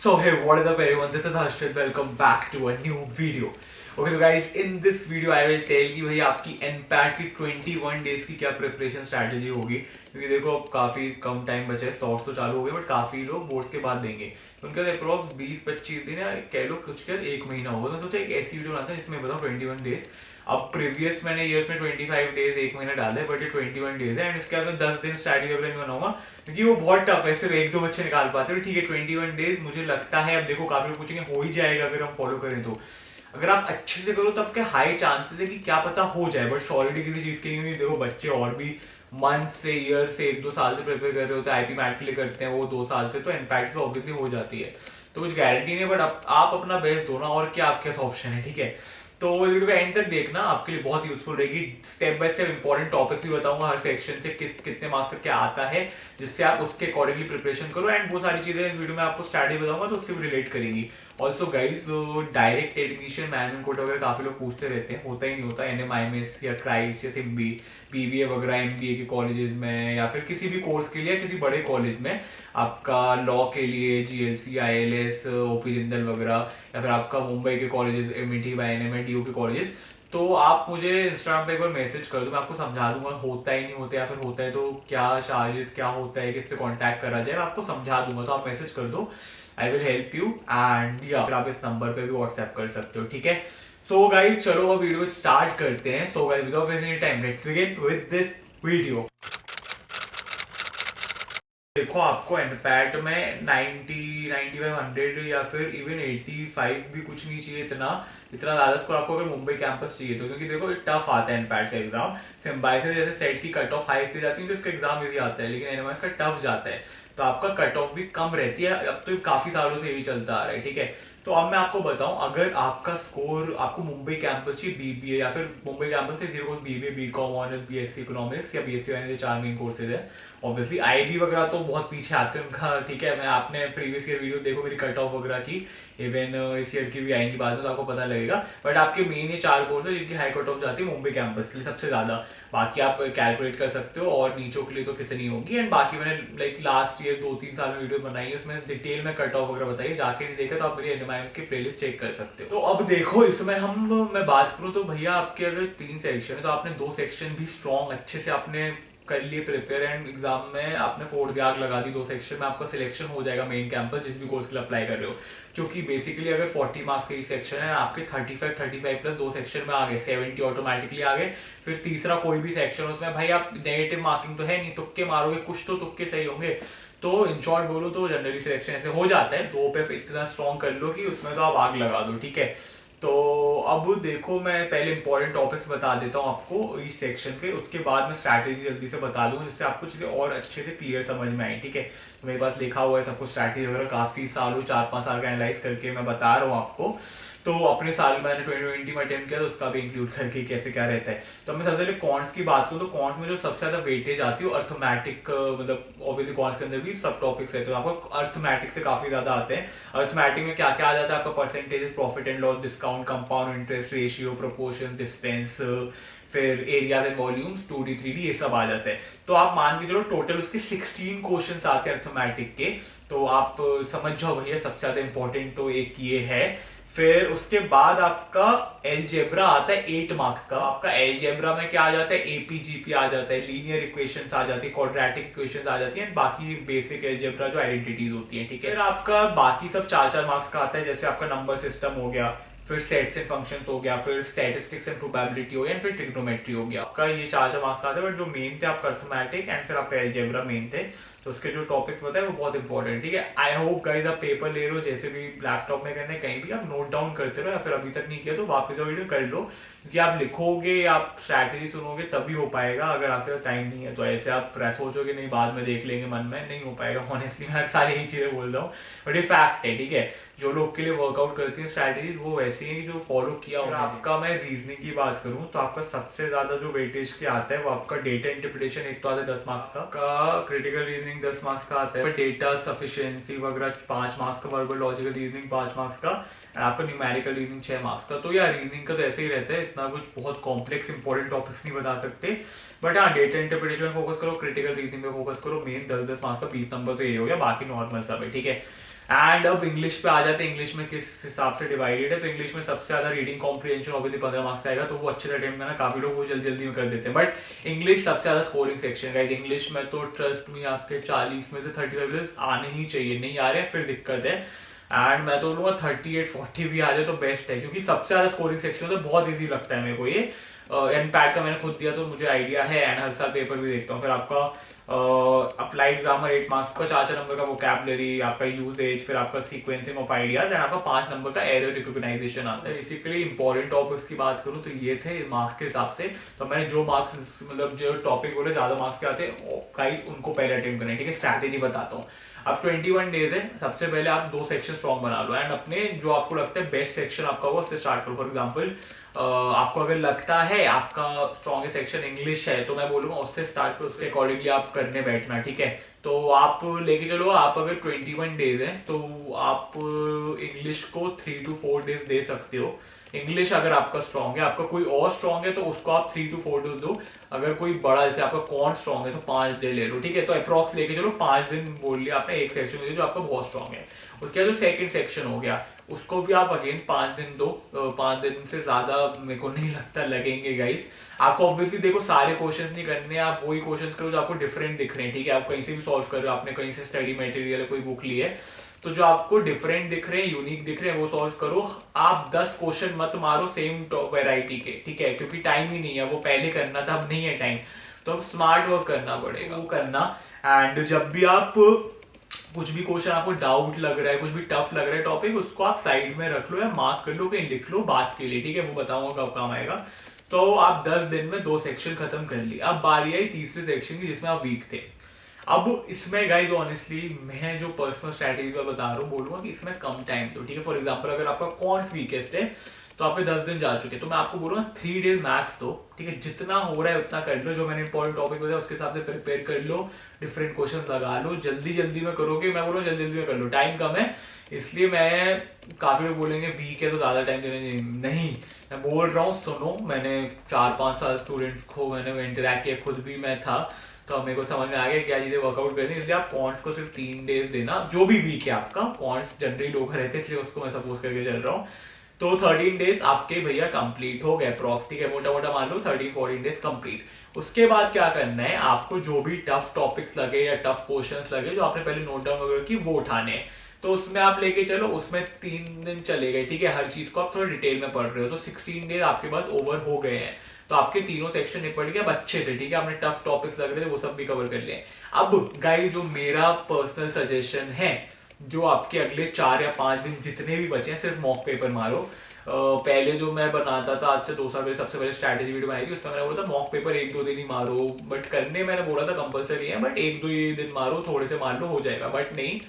So hey, what is up everyone? This is Harshit. Welcome back to a new video. Okay, so guys, in this video I will tell you भाई आपकी NPAT की 21 days की क्या preparation strategy होगी, क्योंकि देखो अब काफी कम टाइम बचा है, सॉर्ट्स तो चालू हो गए बट काफी लोग बोर्ड्स के बाद देंगे, तो उनका अप्रोक्स 20-25 दिन या कह लो कुछ कर एक महीना होगा। तो सोचा एक ऐसी वीडियो बनाता है जिसमें बताऊँ 21 डेज। अब प्रीवियस मैंने ईयर्स में 25 डेज एक महीना डाला है, बट ये 21 डेज है एंड इसके बाद मैं 10 दिन स्ट्रैटेजी वगैरह नहीं बनाऊंगा क्योंकि वो बहुत टफ है, सिर्फ एक दो बच्चे निकाल पाते हैं। ठीक है 21 डेज मुझे लगता है, अब देखो काफी लोग पूछेंगे हो ही जाएगा अगर हम फॉलो करें तो। अगर आप अच्छे से करो तब के हाई चांसेस है कि क्या पता हो जाए, बट श्योरिटी किसी चीज की नहीं। देखो बच्चे और भी मंथ से ईयर से एक दो साल से प्रिपेयर कर रहे होते हैं, आईपी मैट के लिए करते हैं वो 2 साल से, तो इम्पैक्ट तो ऑब्वियसली हो जाती है, तो कुछ गारंटी नहीं है। बट आप अपना बेस्ट दो ना, और क्या आपके पास ऑप्शन है। ठीक है, तो वीडियो का एंड तक देखना, आपके लिए बहुत यूजफुल रहेगी। Step by step important topics भी बताऊंगा हर सेक्शन से कितने मार्क्स तक क्या आता है, जिससे आप उसके अकॉर्डिंगली प्रिपरेशन करो। एंड वो सारी चीजें इस वीडियो में आपको स्ट्रैटेजी बताऊंगा तो उससे भी रिलेट करेंगी। Also guys, direct admission management quota वगैरह काफी लोग पूछते रहते हैं, होता ही नहीं होता। NMIMS या क्राइस्ट या सिम्बी BBA वगैरह MBA के कॉलेजेस में, या फिर किसी भी कोर्स के लिए किसी बड़े कॉलेज में, आपका लॉ के लिए GLC ILS OP जिंदल वगैरह, या फिर आपका मुंबई के कॉलेजेस MIT YNM DU के कॉलेजेस, तो आप मुझे इंस्टाग्राम पे एक बार मैसेज कर दो, मैं आपको समझा दूंगा होता ही नहीं होता, या फिर होता है तो क्या चार्जेस क्या होता है, किससे कांटेक्ट करा जाए, मैं आपको समझा दूंगा। तो आप मैसेज कर दो, I will help you. And या फिर आप इस नंबर पे भी व्हाट्सएप कर सकते हो। ठीक है, सो गाइज चलो अब वीडियो स्टार्ट करते हैं। So guys without wasting time let's begin with this video. देखो आपको एनपैट में 90, 95, 100 या फिर इवन 85 भी कुछ नहीं चाहिए, इतना ज्यादा स्कोर आपको अगर मुंबई कैंपस चाहिए तो, क्योंकि देखो टफ आता है एनपैट का एग्जाम। सिम्बाइसिस जैसे सेट की कट ऑफ हाई सी जाती है तो इसका एग्जाम इजी आता है, लेकिन एनएमएस का टफ जाता है, तो आपका कट ऑफ भी कम रहती है। अब तो काफी सालों से यही चलता आ रहा है। ठीक है, तो अब मैं आपको बताऊं, अगर आपका स्कोर आपको मुंबई कैंपस चाहिए BBA, या फिर मुंबई कैंपस के zero BBA BCom honours BSc economics या BSc वाइनस, 4 मेन कोर्सेज है। ऑब्वियसली IB वगैरह तो बहुत पीछे आते हैं उनका। ठीक है, मैं आपने प्रीवियस ईयर वीडियो देखो मेरी कट ऑफ वगैरह की, इवन इस ईयर की भी आएंगी बाद में तो आपको पता लगेगा। बट आपके मेन ये 4 कोर्स है जिनकी हाई कट ऑफ जाती है मुंबई कैंपस के लिए सबसे ज्यादा। बाकी आप कैलकुलेट कर सकते हो और नीचों के लिए तो कितनी होगी। एंड बाकी मैंने लाइक लास्ट ईयर 2-3 साल में वीडियो बनाई है, उसमें डिटेल में कट ऑफ वगैरह बताइए, जाके नहीं देखा तो आप मेरी NMIMS की प्लेलिस्ट चेक कर सकते हो। तो अब देखो इसमें मैं बात करूं तो भैया आपके अगर 3 सेक्शन है तो आपने 2 सेक्शन भी स्ट्रॉन्ग अच्छे से आपने कर लिए प्रिपेयर, एंड एग्जाम में आपने 4 आग लगा दी 2 सेक्शन में, आपका सिलेक्शन हो जाएगा मेन कैंपस जिस भी कोर्स के लिए अप्लाई कर रहे हो। क्योंकि बेसिकली अगर 40 मार्क्स का सेक्शन है, आपके 35 प्लस 2 सेक्शन में आ गए, 70 ऑटोमेटिकली आ गए। फिर तीसरा कोई भी सेक्शन उसमें भाई आप नेगेटिव मार्किंग तो है नहीं, तुक्के मारोगे, कुछ तो तुक्के सही होंगे। तो इन शॉर्ट बोलो तो जनरली सिलेक्शन ऐसे हो जाता है, 2 पे इतना स्ट्रॉन्ग कर लो कि उसमें तो आप आग लगा दो। ठीक है, तो अब देखो मैं पहले इंपॉर्टेंट टॉपिक्स बता देता हूँ आपको इस सेक्शन के, उसके बाद मैं स्ट्रैटेजी जल्दी से बता दूंगा जिससे आपको चीजें और अच्छे से क्लियर समझ में आई। ठीक है, तो मेरे पास लिखा हुआ है सब कुछ स्ट्रैटेजी वगैरह, काफी सालों 4-5 साल का एनालाइज करके मैं बता रहा हूँ आपको। तो अपने साल मैंने 2020 में अटेम्प्ट किया तो उसका भी इंक्लूड करके कैसे क्या रहता है। तो मैं सबसे पहले कॉन्स की बात करूँ तो कॉन्स में जो सबसे ज्यादा वेटेज आती है अर्थमेटिक, मतलब ऑब्वियसली कॉन्स के अंदर भी सब टॉपिक्स रहते हैं, आपको अर्थमेटिक से काफी ज्यादा आते हैं। अर्थमेटिक में क्या क्या आ जाता है आपका, percentage, profit and loss, discount, compound interest ratio, proportion, distance, फिर areas and volumes, 2D 3D ये सब आ जाते हैं। तो आप मान के चलो टोटल उसके 16 क्वेश्चंस आते हैं अर्थमेटिक के, तो आप समझ जाओ भैया सबसे ज्यादा इंपॉर्टेंट तो एक ये है। फिर उसके बाद आपका एलजेब्रा आता है 8 मार्क्स का। आपका एलजेब्रा में क्या आ जाता है, APGP आ जाता है, लीनियर इक्वेशंस आ जाती है, क्वाड्रेटिक इक्वेशंस आ जाती है, बाकी बेसिक एलजेब्रा जो आइडेंटिटीज होती है। ठीक है, फिर आपका बाकी सब 4-4 मार्क्स का आता है, जैसे आपका नंबर सिस्टम हो गया, फिर सेट्स एंड फंक्शंस हो गया, फिर स्टैटिस्टिक्स एंड प्रोबेबिलिटी हो गया, फिर ट्रिग्नोमेट्री हो गया। आपका ये 4-4 मार्क्स आते हैं, बट जो मेन थे आपका अर्थमेटिक एंड फिर आपका एलजेब्रा मेन थे, तो उसके जो टॉपिक्स बताए वो बहुत इंपॉर्टेंट। ठीक है, आई होप गाइस आप पेपर ले रहे हो, जैसे भी लैपटॉप में करने कहीं भी आप नोट डाउन करते रहो, या फिर अभी तक नहीं किया तो वापस वीडियो कर लो, क्योंकि आप लिखोगे, आप स्ट्रैटेजी सुनोगे तभी हो पाएगा। अगर आपके पास टाइम नहीं है तो ऐसे आप सोचोगे नहीं बाद में देख लेंगे, मन में नहीं हो पाएगा। ऑनेस्टली मैं हर साल यही चीजें बोल रहा हूँ, बट ये फैक्ट है। ठीक है, जो लोग के लिए वर्कआउट करती है स्ट्रैटेजी वो वैसे ही जो फॉलो किया होगा। आपका मैं रीजनिंग की बात करूं तो आपका सबसे ज्यादा जो वेटेज के आता है वो आपका डेटा इंटरप्रिटेशन, एक तो आता है 10 मार्क्स का क्रिटिकल रीजनिंग 10 मार्क्स का आता है, डेटा सफिशिएंसी वगैरह 5 मार्क्स का, वर्बल लॉजिकल रीजनिंग 5 मार्क्स का, एंड आपका न्यूमेरिकल रीजनिंग 6 मार्क्स का। तो यार रीजनिंग का तो ऐसे ही रहता है, इतना कुछ बहुत कॉम्प्लेक्स इंपॉर्टेंट टॉपिक्स नहीं बता सकते, बट हाँ डेटा इंटरप्रिटेशन में फोकस करो, क्रिटिकल रीजनिंग पे फोकस करो, मेन 10-10 मार्क्स का 20 नंबर तो ये हो गया, बाकी नॉर्मल सब है। ठीक है, एंड अब इंग्लिश पे आ जाते हैं, इंग्लिश में किस हिसाब से डिवाइडेड है। तो इंग्लिश में सबसे ज्यादा रीडिंग कॉम्प्रिहेंशन ऑब्वियसली 15 मार्क्स का आएगा, तो वो अच्छे से अटेम्प्ट करना, काफी लोग वो जल्दी जल्दी में कर देते हैं। बट इंग्लिश सबसे ज्यादा स्कोरिंग सेक्शन है इंग्लिश में, तो ट्रस्ट में आपके 40 में से 35 आने ही चाहिए, नहीं आ रहे फिर दिक्कत है। एंड मैं तो बोलूंगा 38-40 भी आ जाए तो बेस्ट है, क्योंकि सबसे ज्यादा स्कोरिंग सेक्शन तो बहुत ईजी लगता है मेरे को ये। एनपैट का मैंने खुद दिया तो मुझे आइडिया है, एंड हर साल पेपर भी देखता हूँ। फिर आपका अप्लाइड ग्रामर 8 मार्क्स का, 4 नंबर का वोकैबुलरी, आपका यूजेज, फिर आपका सीक्वेंसिंग ऑफ आइडियाज, एंड आपका 5 नंबर का एरर रिकॉग्नाइजेशन आता है। बेसिकली इंपॉर्टेंट टॉपिक्स की बात करूँ तो ये थे मार्क्स के हिसाब से। तो मैंने जो मार्क्स मतलब जो टॉपिक बोले ज्यादा मार्क्स के आते हैं गाइस उनको पहले अटेम्प्ट करना है, ठीक है। स्ट्रैटेजी बताता हूँ। अब 21 डेज है, सबसे पहले आप 2 सेक्शन स्ट्रॉन्ग बना लो, एंड अपने जो आपको लगता है बेस्ट सेक्शन आपका होगा उससे स्टार्ट करो। फॉर एग्जांपल आपको अगर लगता है आपका स्ट्रॉन्गेस्ट सेक्शन इंग्लिश है, तो मैं बोलूंगा उससे स्टार्ट करो, उसके अकॉर्डिंगली आप करने बैठना, ठीक है। तो आप लेके चलो, आप अगर 21 डेज है तो आप इंग्लिश को 3 to 4 डेज दे सकते हो। इंग्लिश अगर आपका स्ट्रॉन्ग है, आपका कोई और स्ट्रॉन्ग है तो उसको आप 3 to 4 डेज दो। अगर कोई बड़ा जैसे आपका कौन स्ट्रॉन्ग है तो 5 डे ले लो, ठीक है। तो अप्रॉक्स लेके चलो 5 दिन बोल लिया आपने एक सेक्शन में जो आपका बहुत स्ट्रॉन्ग है। उसके बाद जो सेकंड सेक्शन हो गया उसको भी आप अगेन 5 दिन दो। 5 दिन से ज्यादा मेरे को नहीं लगता लगेंगे गाइस। आपको ऑब्वियसली देखो सारे क्वेश्चंस नहीं करने, आप वही क्वेश्चंस करो जो आपको डिफरेंट दिख रहे हैं, ठीक है। आप कहीं से भी सॉल्व कर रहे हो, आपने कहीं से स्टडी मटेरियल कोई बुक ली है, तो जो आपको डिफरेंट दिख रहे हैं, यूनिक दिख रहे हैं, वो सॉल्व करो। आप 10 क्वेश्चन मत मारो सेम वेराइटी के, ठीक है, क्योंकि टाइम ही नहीं है। वो पहले करना था, अब नहीं है टाइम, तो अब स्मार्ट वर्क करना पड़ेगा, वो करना। एंड जब भी आप कुछ भी क्वेश्चन आपको डाउट लग रहा है, कुछ भी टफ लग रहा है टॉपिक, उसको आप साइड में रख लो या मार्क कर लो, कहीं लिख लो बात के लिए, ठीक है। वो बताऊंगा कब काम आएगा। तो आप 10 दिन में 2 सेक्शन खत्म कर लिए। अब बारी आई तीसरे सेक्शन की जिसमें आप वीक थे। अब इसमें गाइज ऑनेस्टली मैं जो पर्सनल स्ट्रैटेजी का बता रहा हूँ, बोलूंगा कि इसमें कम टाइम दो, ठीक है। फॉर एग्जांपल अगर आपका कॉन्स वीकेस्ट है तो आपके 10 दिन जा चुके, तो मैं आपको बोलूंगा 3 डेज मैक्स दो, ठीक है। जितना हो रहा है उतना कर लो, जो मैंने इंपॉर्टेंट टॉपिक बताया उसके हिसाब से प्रिपेयर कर लो, डिफरेंट क्वेश्चन लगा लो। जल्दी जल्दी में करोगे, मैं बोलूँ जल्दी जल्दी में कर लो, टाइम कम है इसलिए। मैं काफी लोग बोलेंगे वीक है तो ज्यादा टाइम देने नहीं, मैं बोल रहा हूँ सुनो। मैंने 4-5 साल स्टूडेंट्स को मैंने इंटरेक्ट किया, खुद भी मैं था, तो मेरे को समझ में आ गया क्या चीजें वर्कआउट करनी है। इसलिए आप कॉन्स को सिर्फ 3 डेज देना, जो भी वीक है आपका। कॉन्स जनरली लोग रहते हैं इसलिए उसको मैं सपोज करके चल रहा हूँ। तो 13 डेज आपके भैया कंप्लीट हो गए अप्रॉक्स, ठीक है। मोटा मोटा मान लो 13-14 डेज कंप्लीट। उसके बाद क्या करना है, आपको जो भी टफ टॉपिक्स लगे या टफ क्वेश्चंस लगे जो आपने पहले नोट डाउन वगैरह की, वो उठाने हैं। तो उसमें आप लेके चलो, उसमें 3 दिन चले गए, ठीक है। हर चीज को आप थोड़ा डिटेल में पढ़ रहे हो, तो 16 डेज आपके पास ओवर हो गए हैं। तो आपके तीनों सेक्शन निपट गए अब अच्छे से, ठीक है। आपने टफ टॉपिक्स लग रहे थे वो सब भी कवर कर लिए। अब गाइस जो मेरा पर्सनल सजेशन है, जो आपके अगले 4 या 5 दिन जितने भी बचे हैं, सिर्फ मॉक पेपर मारो। पहले जो मैं बनाता था आज से 2 साल पहले, सबसे पहले स्ट्रैटेजी वीडियो बनाई थी, उसमें मैंने बोला था मॉक पेपर 1-2 दिन ही मारो। बट करने मैंने बोला था कंपलसरी है, बट 1-2 दिन मारो, थोड़े से मार लो हो जाएगा। बट नहीं,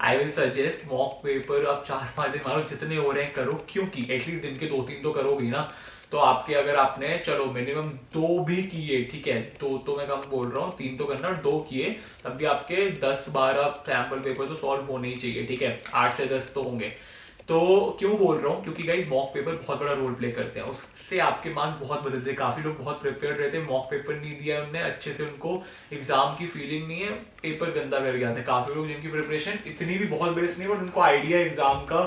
I will suggest mock paper आप 4-5 दिन मारो, जितने हो रहे हैं करो, क्योंकि एटलीस्ट दिन के 2-3 तो करोगे ना। तो आपके अगर आपने चलो मिनिमम 2 भी किए, ठीक है, तो मैं कम बोल रहा हूँ, 3 तो करना, 2 किए, तब भी आपके 10-12 सैम्पल पेपर तो सॉल्व होने ही चाहिए, ठीक है। 8 से 10 तो होंगे। तो क्यों बोल रहा हूँ, क्योंकि गाइस मॉक पेपर बहुत बड़ा रोल प्ले करते हैं, उससे आपके मार्क्स बहुत बदलते हैं। काफी लोग बहुत प्रिपेयर्ड रहते हैं, मॉक पेपर नहीं दिया उन्होंने अच्छे से, उनको एग्जाम की फीलिंग नहीं है, पेपर गंदा करके आते हैं। काफी लोग जिनकी प्रिपरेशन इतनी भी बहुत बेस्ट नहीं है, बट उनको आइडिया एग्जाम का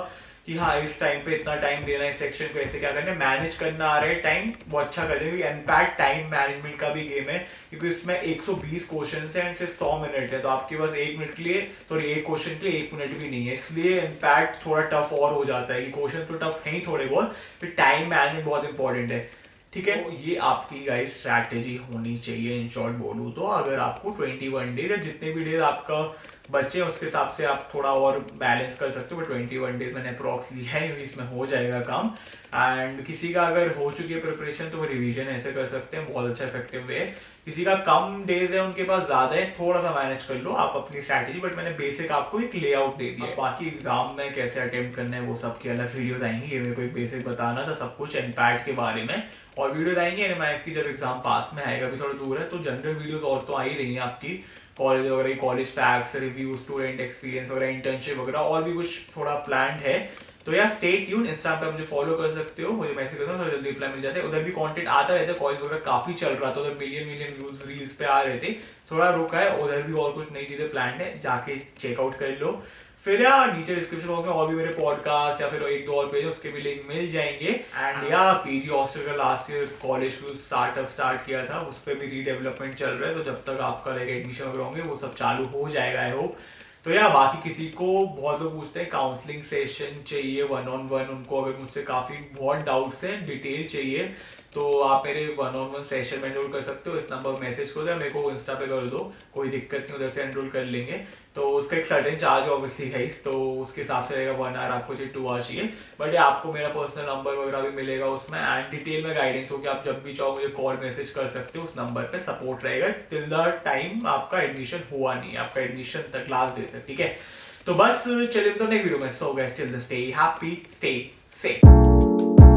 कि हाँ इस टाइम पे इतना टाइम देना है, इस सेक्शन को ऐसे क्या करना है, मैनेज करना आ रहा है टाइम, वो अच्छा कर देगा। इनफैक्ट टाइम मैनेजमेंट का भी गेम है, क्योंकि इसमें 120 क्वेश्चन है एंड सिर्फ 100 मिनट है, तो आपके पास 1 मिनट के लिए, सॉरी 1 क्वेश्चन के लिए 1 मिनट भी नहीं है। इसलिए इनफैक्ट थोड़ा टफ और हो जाता है कि क्वेश्चन तो टफ है ही थोड़े बहुत, फिर टाइम मैनेजमेंट बहुत इंपॉर्टेंट है, ठीक है। तो ये आपकी गाइस स्ट्रैटेजी होनी चाहिए इन शॉर्ट बोलूं तो। अगर आपको 21 डेज या जितने भी डेज आपका बच्चे उसके हिसाब से आप थोड़ा और बैलेंस कर सकते हो, बट 21 डेज मैंने अप्रॉक्स लिया है, इसमें हो जाएगा काम। एंड किसी का अगर हो चुकी है प्रिपरेशन तो वो रिवीजन ऐसे कर सकते हैं, बहुत अच्छा इफेक्टिव वे। किसी का कम डेज है, उनके पास ज्यादा है, थोड़ा सा मैनेज कर लो आप अपनी स्ट्रैटेजी, बट मैंने बेसिक आपको एक लेआउट दे दिया है। बाकी एग्जाम में कैसे अटेम्प्ट करना है वो सब की अलग वीडियोस आएंगी, ये मेरे को एक बेसिक बताना था सब कुछ इम्पैक्ट के बारे में, और वीडियोस आएंगे एनएमआईएस की जब एग्जाम पास में आएगा, अभी थोड़ा दूर है। तो जनरल वीडियोस और तो आ ही रही है आपकी, कॉलेज वगैरह, college facts, review, student experience वगैरह, इंटर्नशिप वगैरह, और भी कुछ थोड़ा प्लान है। तो यार स्टे ट्यून, इंस्टाग्राम पे मुझे फॉलो कर सकते हो, मुझे मैसेज करना, थोड़ा जल्दी रिप्लाई मिल जाता है। उधर भी कंटेंट आता रहता है, कॉलेज वगैरह काफी चल रहा था, उधर मिलियन व्यूज रील्स पे आ रहे थे, थोड़ा रुका है, उधर भी और कुछ नई चीजें प्लान है, जाके चेकआउट कर लो। फिर यार नीचे डिस्क्रिप्शन बॉक्स में और भी मेरे पॉडकास्ट या फिर एक दो और पेज उसके भी लिंक मिल जाएंगे। एंड या पीजी हॉस्टल का लास्ट ईयर कॉलेज को स्टार्टअप स्टार्ट किया था, उस पर भी रीडेवलपमेंट चल रहा है, तो जब तक आपका लाइक एडमिशन वगैरह होंगे वो सब चालू हो जाएगा आई होप। तो यार बाकी किसी को बहुत लोग पूछते हैं काउंसलिंग सेशन चाहिए 1-on-1, उनको अगर मुझसे काफी बहुत डाउट्स हैं, डिटेल चाहिए, तो आप मेरे 1-on-1 सेशन में एनरोल कर सकते हो। इस नंबर पर मैसेज करो या मेरे को इंस्टा पे कर दो, कोई दिक्कत नहीं, उधर से एनरोल कर लेंगे। तो उसका एक सर्टेन चार्ज ऑब्वियसली है, तो उसके हिसाब से रहेगा 1 आवर, आपको चाहिए 2 आवर चाहिए। बट ये आपको मेरा पर्सनल नंबर वगैरह भी मिलेगा उसमें, एंड डिटेल में गाइडेंस हो कि आप जब भी चाहो मुझे कॉल मैसेज कर सकते हो, उस नंबर पे सपोर्ट रहेगा टिल द टाइम आपका एडमिशन हुआ नहीं, आपका एडमिशन तक लास्ट डे तक, ठीक है। तो बस चलिए तो नेक्स्ट वीडियो में, so guys till then stay happy, stay safe.